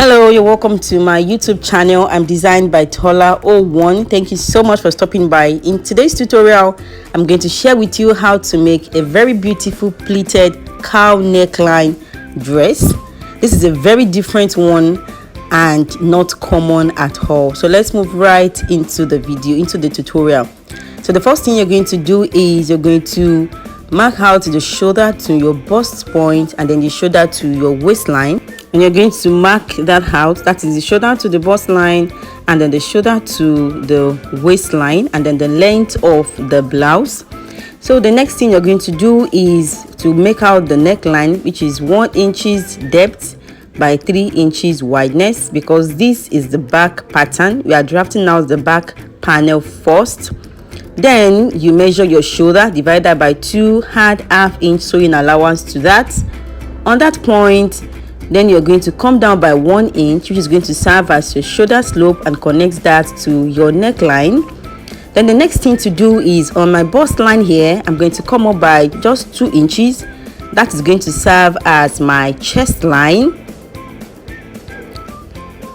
Hello, you're welcome to my YouTube channel. I'm designed by Tola01. Thank you so much for stopping by. In today's tutorial, I'm going to share with you how to make a very beautiful pleated cowl neckline dress. This is a very different one and not common at all. So let's move right into the video, into the tutorial. So the first thing you're going to do is you're going to mark out the shoulder to your bust point and then the shoulder to your waistline. And you're going to mark that out. That is the shoulder to the bust line and then the shoulder to the waistline and then the length of the blouse. So the next thing you're going to do is to make out the neckline, which is 1 inch depth by 3 inches wideness, because this is the back pattern. We are drafting out the back panel first. Then you measure your shoulder, divide that by 2, add ½ inch sewing allowance to that. On that point, then you're going to come down by 1 inch, which is going to serve as your shoulder slope and connects that to your neckline. Then the next thing to do is on my bust line here, I'm going to come up by just 2 inches. That is going to serve as my chest line.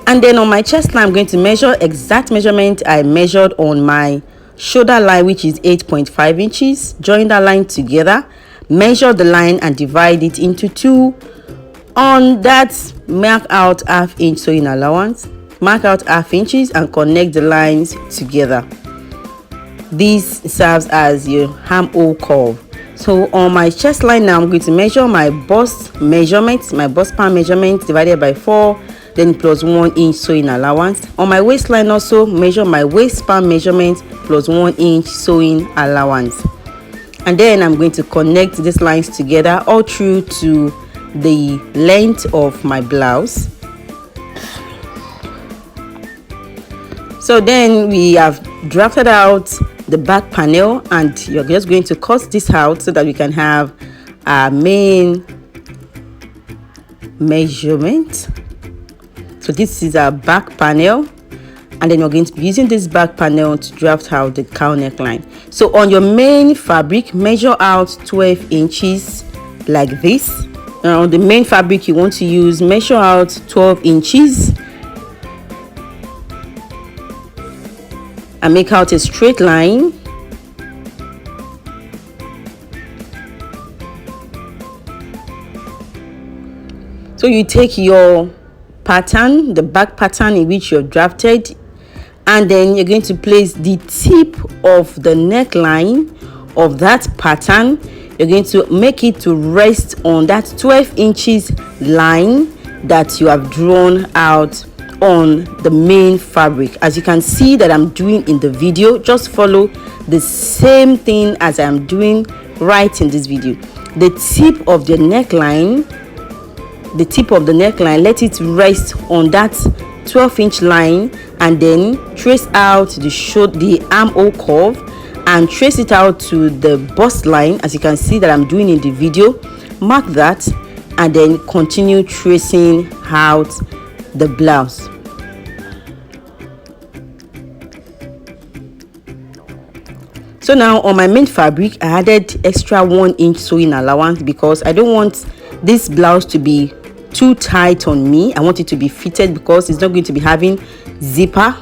And then on my chest line, I'm going to measure exact measurement I measured on my shoulder line, which is 8.5 inches. Join that line together, measure the line and divide it into 2. On that, mark out ½ inch sewing allowance, mark out ½ inches and connect the lines together. This serves as your armhole curve. So on my chest line now, I'm going to measure my bust measurement, my bust pan measurement divided by 4, then plus 1 inch sewing allowance. On my waistline also, measure my waistband measurement plus 1 inch sewing allowance. And then I'm going to connect these lines together all through to the length of my blouse. So then we have drafted out the back panel and you're just going to cut this out so that we can have our main measurement. So this is our back panel, and then you're going to be using this back panel to draft out the cowl neckline. So on your main fabric, measure out 12 inches like this. On the main fabric you want to use, measure out 12 inches and make out a straight line. So you take your pattern, the back pattern in which you're drafted, and then you're going to place the tip of the neckline of that pattern. You're going to make it to rest on that 12 inches line that you have drawn out on the main fabric. As you can see that I'm doing in the video, just follow the same thing as I'm doing right in this video. The tip of the neckline, let it rest on that 12-inch line, and then trace out the armhole curve and trace it out to the bust line, as you can see that I'm doing in the video. Mark that and then continue tracing out the blouse. So now on my main fabric, I added extra 1 inch sewing allowance because I don't want this blouse to be too tight on me. I want it to be fitted because it's not going to be having zipper.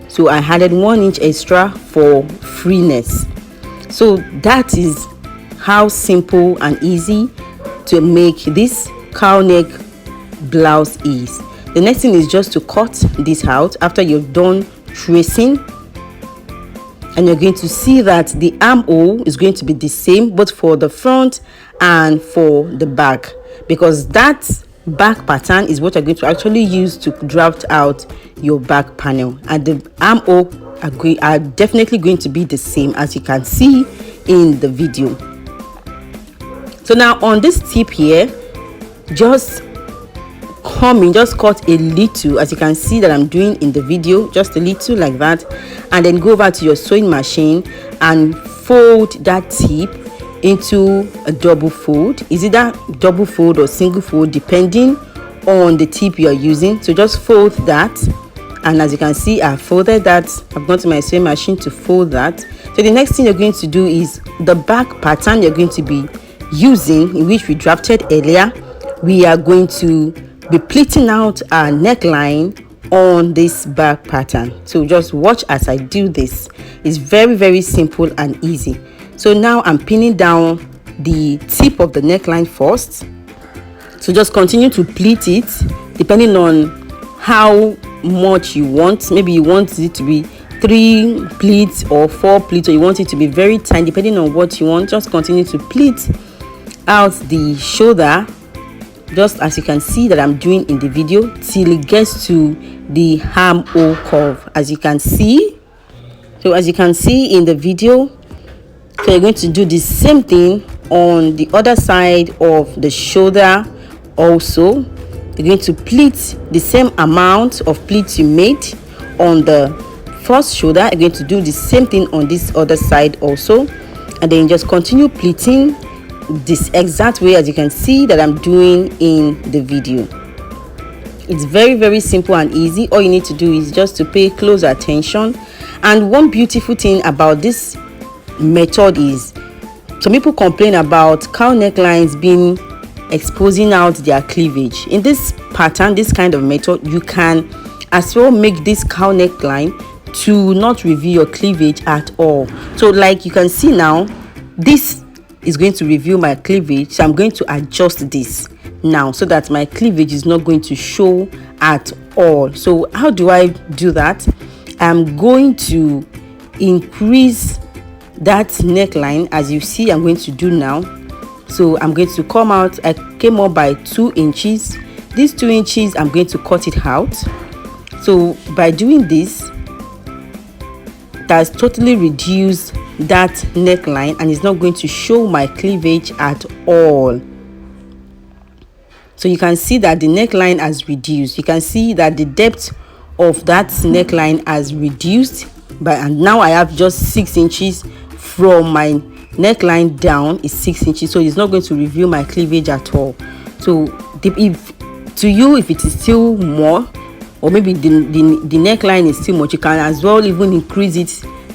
So I added 1 inch extra for freeness. So that is how simple and easy to make this cowl neck blouse is. The next thing is just to cut this out after you've done tracing, and you're going to see that the armhole is going to be the same both for the front and for the back, because that back pattern is what you're going to actually use to draft out your back panel, and the armhole are definitely going to be the same as you can see in the video. So now on this tip here, just cut a little, as you can see that I'm doing in the video, just a little like that, and then go over to your sewing machine and fold that tip into a double fold. Is it that double fold or single fold depending on the tip you are using? So just fold that, and as you can see I folded that. I've gone to my sewing machine to fold that. So the next thing you're going to do is the back pattern you're going to be using, in which we drafted earlier, we are going to be pleating out our neckline on this back pattern. So just watch as I do this. It's very, very simple and easy. So now I'm pinning down the tip of the neckline first. So just continue to pleat it depending on how much you want. Maybe you want it to be 3 pleats or 4 pleats, or you want it to be very tight, depending on what you want. Just continue to pleat out the shoulder, just as you can see that I'm doing in the video, till it gets to the armhole curve, as you can see. So as you can see in the video, so you're going to do the same thing on the other side of the shoulder also. You're going to pleat the same amount of pleats you made on the first shoulder. You're going to do the same thing on this other side also, and then just continue pleating this exact way as you can see that I'm doing in the video. It's very, very simple and easy. All you need to do is just to pay close attention. And one beautiful thing about this method is, some people complain about cowl necklines being exposing out their cleavage. In this pattern, this kind of method, you can as well make this cowl neckline to not reveal your cleavage at all. So like you can see now, this is going to reveal my cleavage, so I'm going to adjust this now so that my cleavage is not going to show at all. So how do I do that? I'm going to increase that neckline, as you see I'm going to do now. So I'm going to come out, I came up by 2 inches. These 2 inches, I'm going to cut it out. So by doing this, that's totally reduced that neckline and it's not going to show my cleavage at all. So you can see that the neckline has reduced. You can see that the depth of that neckline has reduced and now I have just 6 inches from my neckline down is 6 inches, so it's not going to reveal my cleavage at all. So if it is still more, or maybe the neckline is still much, you can as well even increase it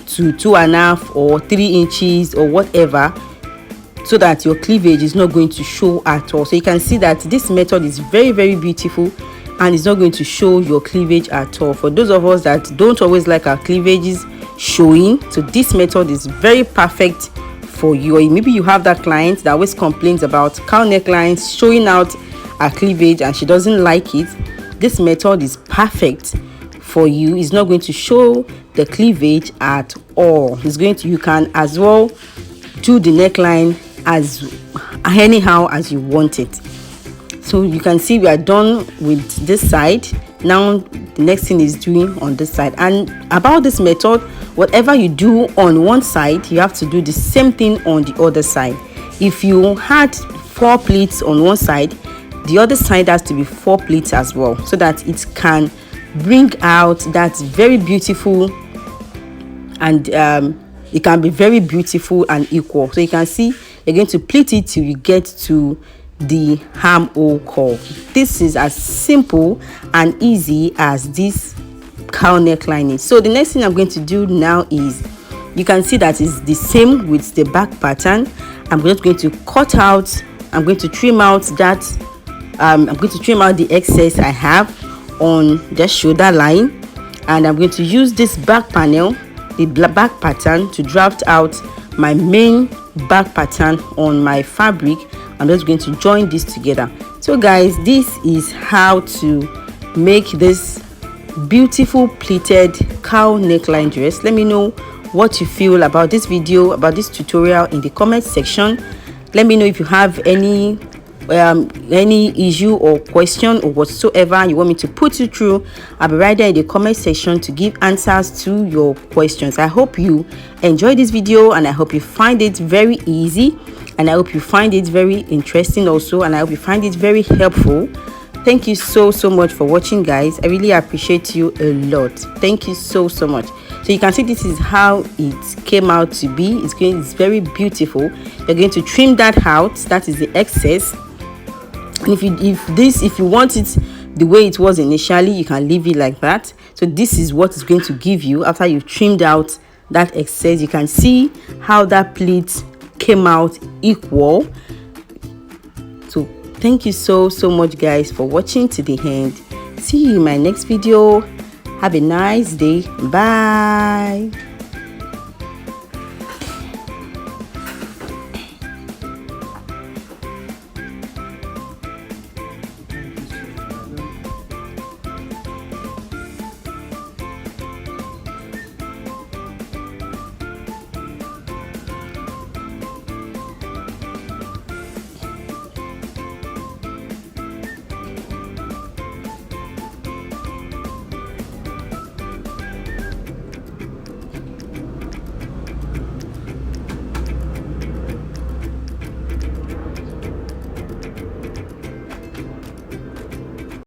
to 2.5 or 3 inches or whatever, so that your cleavage is not going to show at all. So you can see that this method is very, very beautiful and it's not going to show your cleavage at all. For those of us that don't always like our cleavages showing, so this method is very perfect for you. Or maybe you have that client that always complains about cowl necklines showing out her cleavage and she doesn't like it. This method is perfect for you. It's not going to show the cleavage at all. You can as well do the neckline as anyhow as you want it. So you can see we are done with this side. Now the next thing is doing on this side. And about this method, whatever you do on one side, you have to do the same thing on the other side. If you had 4 pleats on one side, the other side has to be 4 pleats as well, so that it can bring out that very beautiful, and it can be very beautiful and equal. So you can see you're going to pleat it till you get to the armhole curve. This is as simple and easy as this cowl neckline is. So the next thing I'm going to do now is, you can see that is the same with the back pattern. I'm just going to cut out, I'm going to trim out that I'm going to trim out the excess I have on the shoulder line, and I'm going to use this back panel, the back pattern, to draft out my main back pattern on my fabric. I'm just going to join this together. So guys, this is how to make this beautiful pleated cowl neckline dress. Let me know what you feel about this video, about this tutorial in the comment section. Let me know if you have any issue or question or whatsoever you want me to put you through. I'll be right there in the comment section to give answers to your questions. I hope you enjoyed this video, and I hope you find it very easy, and I hope you find it very interesting also, and I hope you find it very helpful. Thank you so much for watching, guys. I really appreciate you a lot. Thank you so much. So you can see this is how it came out to be. It's very beautiful. You're going to trim that out. That is the excess. And if you want it the way it was initially, you can leave it like that. So this is what it's going to give you after you've trimmed out that excess. You can see how that pleat came out equal. So Thank you so much, guys, for watching to the end. See you in my next video. Have a nice day. Bye.